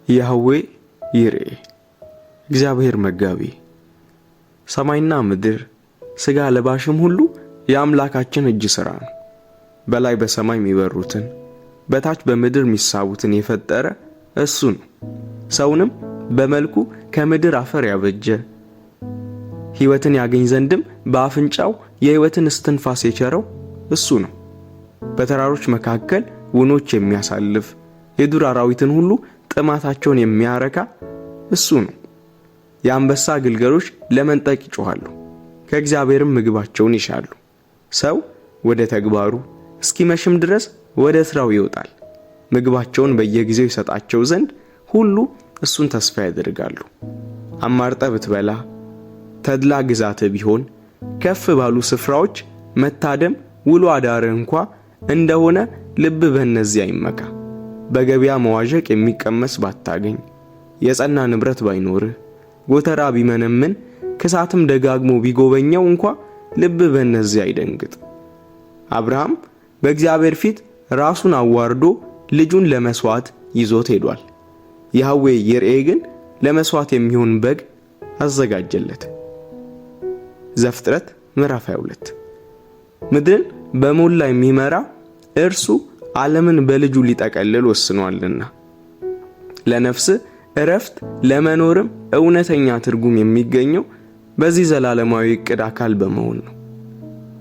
ያህዌ ይርኤ እግዚአብሔር መጋቢ። ሰማይና ምድር ሥጋ ለባሽም ሁሉ የአምላካችን እጅ ሥራ ነው። በላይ በሰማይ የሚበሩትን በታች በምድር የሚሳቡትን የፈጠረ እሱ ነው። ሰውንም በመልኩ ከምድር አፈር ያበጀ ሕይወትን ያገኝ ዘንድም በአፍንጫው የሕይወትን እስትንፋስ የቸረው እሱ ነው። በተራሮች መካከል ውኖች የሚያሳልፍ የዱር አራዊትን ሁሉ ጥማታቸውን የሚያረካ እሱ ነው። የአንበሳ ግልገሎች ለመንጠቅ ይጮኻሉ፣ ከእግዚአብሔርም ምግባቸውን ይሻሉ። ሰው ወደ ተግባሩ እስኪመሽም ድረስ ወደ ሥራው ይወጣል። ምግባቸውን በየጊዜው ይሰጣቸው ዘንድ ሁሉ እሱን ተስፋ ያደርጋሉ። አማርጠ ብትበላ ተድላ ግዛት ቢሆን ከፍ ባሉ ስፍራዎች መታደም ውሎ አዳር እንኳ እንደሆነ ልብ በእነዚያ ይመካ። በገበያ መዋዠቅ የሚቀመስ ባታገኝ የጸና ንብረት ባይኖርህ ጎተራ ቢመነምን ከሳትም ደጋግሞ ቢጎበኘው እንኳ ልብ በእነዚያ አይደንግጥ። አብርሃም በእግዚአብሔር ፊት ራሱን አዋርዶ ልጁን ለመስዋዕት ይዞት ሄዷል። ያህዌ ይርኤ ግን ለመስዋዕት የሚሆን በግ አዘጋጀለት። ዘፍጥረት ምዕራፍ 22። ምድርን በሞላ የሚመራ እርሱ ዓለምን በልጁ ሊጠቀልል ወስኗልና ለነፍስ እረፍት ለመኖርም እውነተኛ ትርጉም የሚገኘው በዚህ ዘላለማዊ ዕቅድ አካል በመሆን ነው።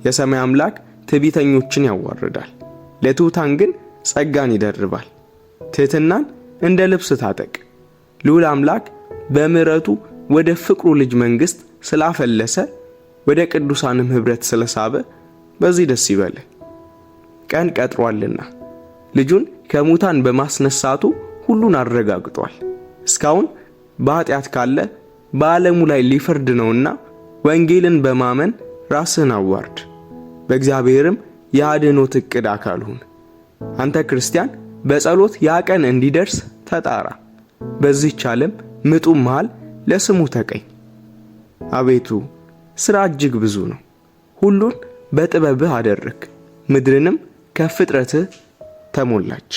የሰማይ አምላክ ትዕቢተኞችን ያዋርዳል፣ ለትሑታን ግን ጸጋን ይደርባል። ትሕትናን እንደ ልብስ ታጠቅ። ልዑል አምላክ በምሕረቱ ወደ ፍቅሩ ልጅ መንግሥት ስላፈለሰ ወደ ቅዱሳንም ኅብረት ስለሳበ በዚህ ደስ ይበልህ። ቀን ቀጥሯልና ልጁን ከሙታን በማስነሳቱ ሁሉን አረጋግጧል። እስካሁን በኃጢአት ካለ በዓለሙ ላይ ሊፈርድ ነውና ወንጌልን በማመን ራስህን አዋርድ። በእግዚአብሔርም የአድኅኖት ዕቅድ አካል ሁን። አንተ ክርስቲያን በጸሎት ያ ቀን እንዲደርስ ተጣራ። በዚህች ዓለም ምጡ መሃል ለስሙ ተቀኝ። አቤቱ ሥራ እጅግ ብዙ ነው፣ ሁሉን በጥበብህ አደረግ። ምድርንም ከፍጥረትህ ተሞላች።